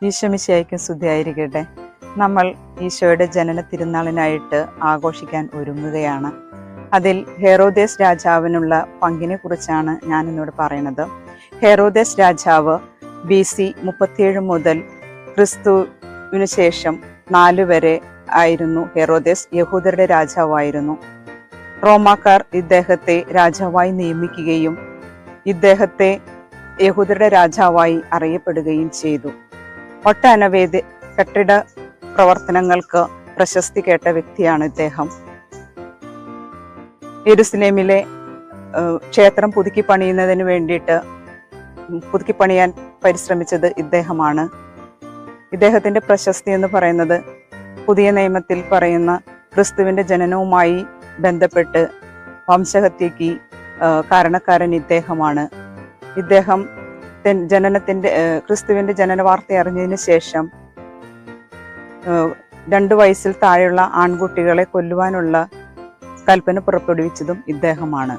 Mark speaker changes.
Speaker 1: ഈശോമിശിഹായ്ക്ക് സ്തുതിയായിരിക്കട്ടെ. നമ്മൾ ഈശോയുടെ ജനന തിരുനാളിനായിട്ട് ആഘോഷിക്കാൻ ഒരുങ്ങുകയാണ്. അതിൽ ഹെറോദേസ് രാജാവിനുള്ള പങ്കിനെ കുറിച്ചാണ് ഞാൻ ഇന്നോട് പറയുന്നത്. ഹെറോദേസ് രാജാവ് BC 37 മുതൽ ക്രിസ്തുവിന് ശേഷം 4 വരെ ആയിരുന്നു ഹെറോദേസ്. യഹൂദരുടെ രാജാവായിരുന്നു. റോമാക്കാർ ഇദ്ദേഹത്തെ രാജാവായി നിയമിക്കുകയും ഇദ്ദേഹത്തെ യഹൂദരുടെ രാജാവായി അറിയപ്പെടുകയും ചെയ്തു. ഒട്ടനവധി കെട്ടിട പ്രവർത്തനങ്ങൾക്ക് പ്രശസ്തി കേട്ട വ്യക്തിയാണ് ഇദ്ദേഹം. യെരുസലേമിലെ ക്ഷേത്രം പുതുക്കി പണിയാൻ പരിശ്രമിച്ചത് ഇദ്ദേഹമാണ്. ഇദ്ദേഹത്തിന്റെ പ്രശസ്തി എന്ന് പറയുന്നത് പുതിയ നിയമത്തിൽ പറയുന്ന ക്രിസ്തുവിന്റെ ജനനവുമായി ബന്ധപ്പെട്ട് വംശഹത്യക്ക് കാരണക്കാരൻ ഇദ്ദേഹമാണ്. ഇദ്ദേഹം ക്രിസ്തുവിന്റെ ജനന വാർത്ത അറിഞ്ഞതിന് ശേഷം 2 വയസ്സിൽ താഴെയുള്ള ആൺകുട്ടികളെ കൊല്ലുവാനുള്ള കൽപ്പന പുറപ്പെടുവിച്ചതും ഇദ്ദേഹമാണ്.